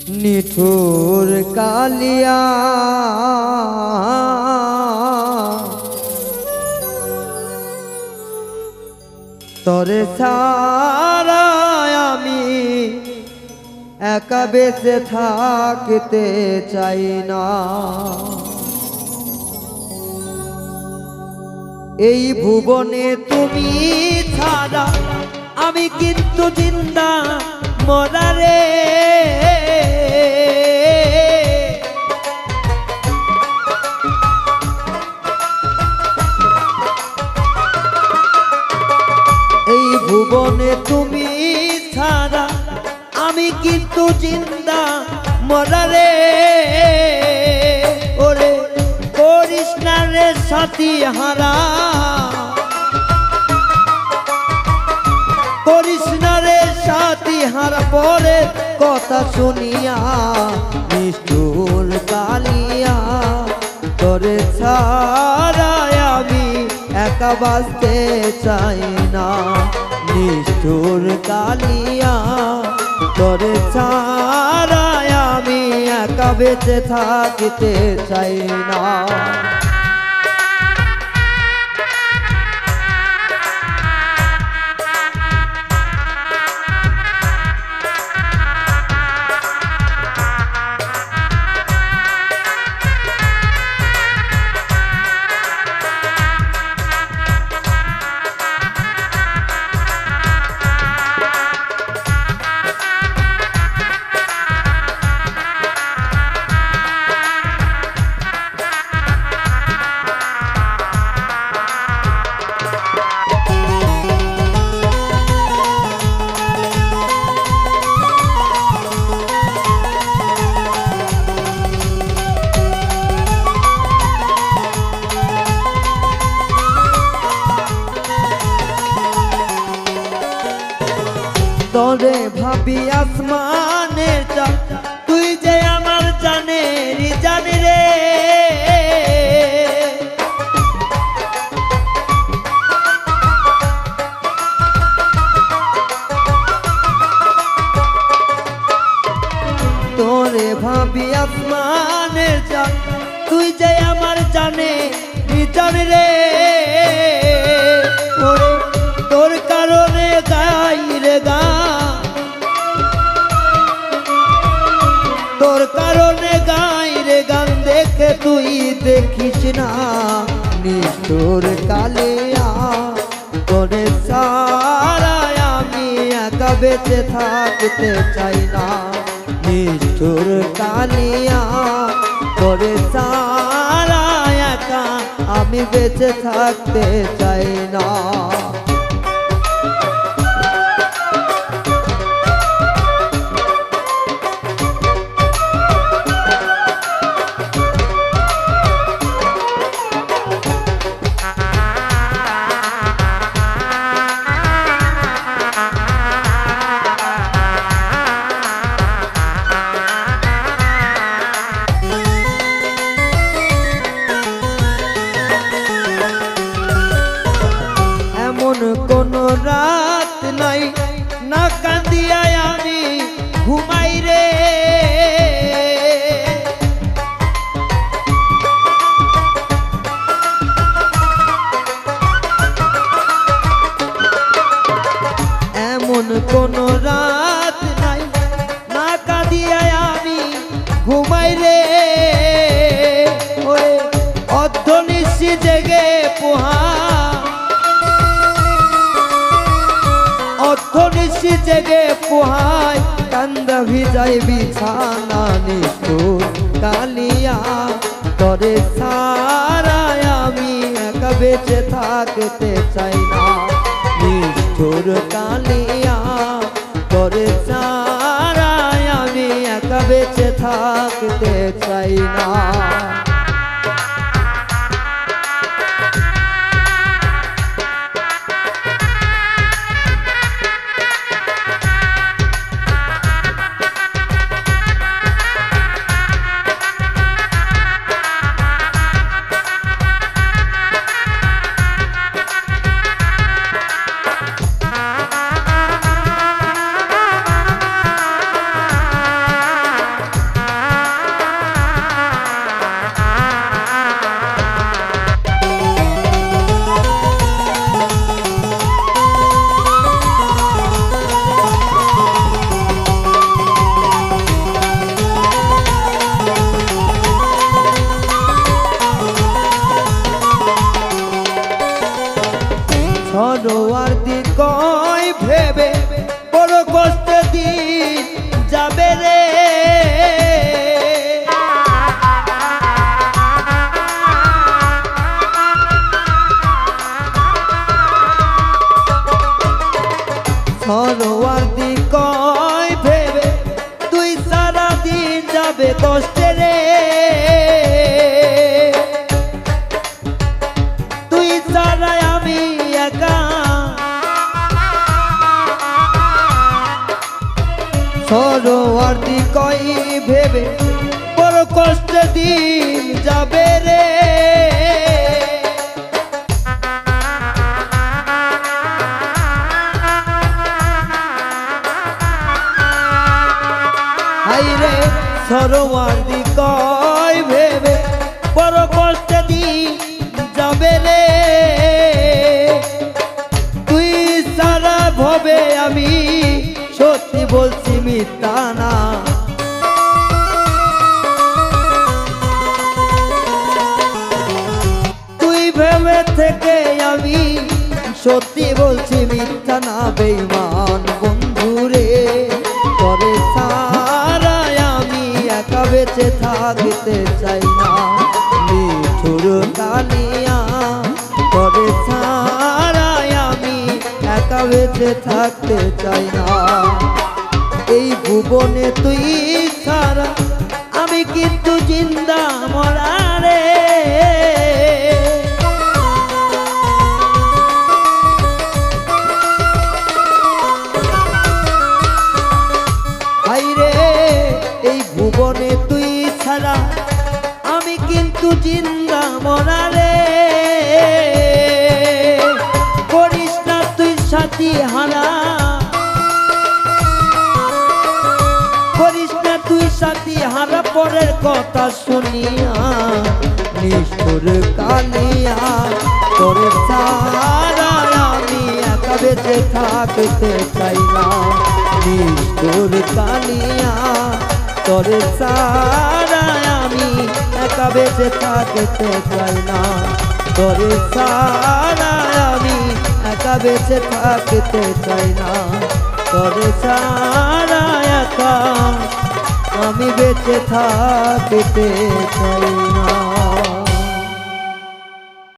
নিঠুর কালিয়া তরে ছাড়া আমি একা বেঁচে থাকতে চাই না। এই ভুবনে তুমি ছাড়া আমি কিন্তু জিন্দা মরারে। এই ভুবনে তুমি ছাড়া আমি কিন্তু জিন্দা মরারে। ওরে করিস না রে সাথী হারা, করিস না রে সাথী হারা। পরে কথা শুনিয়া নিষ্ঠুর কালিয়া তোরে ছাড়া আমি একা বাঁচতে চাই না। নিষ্ঠুর কালিয়া তোরে ছাড়া আমি একা বেঁচে থাকতে চাই না। তোরে ভাবি আসমানের চাঁদ, তুই যে আমার জানের জান রে। তোরে ভাবি আসমানের চাঁদ, তুই যে আমার জানের জান রে। ওরে তোর কারণে গাই রে গান, তোর কারণে গাই রে গান। দেখে তুই দেখিস না নিষ্ঠুর কালিয়া তোরে ছাড়া আমি একা বেঁচে থাকতে চাই না। নিষ্ঠুর কালিয়া তোরে ছাড়া একা আমি বেঁচে থাকতে চাই না। কোন রাত নাই না কান্দিয়া আমি ঘুমাই রে। এমন কোন রাত নাই না কাঁদিয়া আমি ঘুমাই রে। ওই অর্ধনিশি জেগে পোহা, অর্ধনিশি জেগে পোহায় কান্দা ভিজাই বিছানা। নিষ্ঠুর কালিয়া তোরে ছাড়া আমি একা বেঁচে থাকতে চাই না। নিষ্ঠুর কালিয়া তোরে ছাড়া আমি একা বেঁচে থাকতে চাই না। সরোয়ার্দি কয় ভেবে তুই সারা দিন যাবে কষ্টে রে, তুই সারা আমি একা। সরোয়ার্দি কয় ভেবে বড় কষ্টে দিন যাবে রে, হাইরে সরোয়ার্দি কয় ভেবে বড় কষ্টে দিন যাবে রে, তুই সারা ভবে আমি সত্যি বলছি মিথ্যা না। তুই ভেবে থেকে আমি সত্যি বলছি মিথ্যা না, বেঈমান বন্ধু রে করে সারা আমি একা বেঁচে থাকতে চাই না। মিঠুর কালিয়া করে সারা আমি একা বেঁচে থাকতে চাই না। এই ভুবনে তুই ছাড়া আমি কিন্তু জিন্দা মরা রে, হাইরে এই ভুবনে তুই ছাড়া আমি কিন্তু জিন্দা মরা রে। করিস না তুই সাথী হারা, করিস না তুই সাথী হারা পরের কথা শুনিয়া। নিষ্ঠুর কালিয়া করে সারা আমি একা বেঁচে থাকতে চাই না। নিষ্ঠুর কালিয়া করে সারা আমি একা বেঁচে থাকতে চাই না। করে সারা আমি একা বেঁচে থাকতে চাই না। করে সারা একা আমি বেঁচে থাকতে চাই না।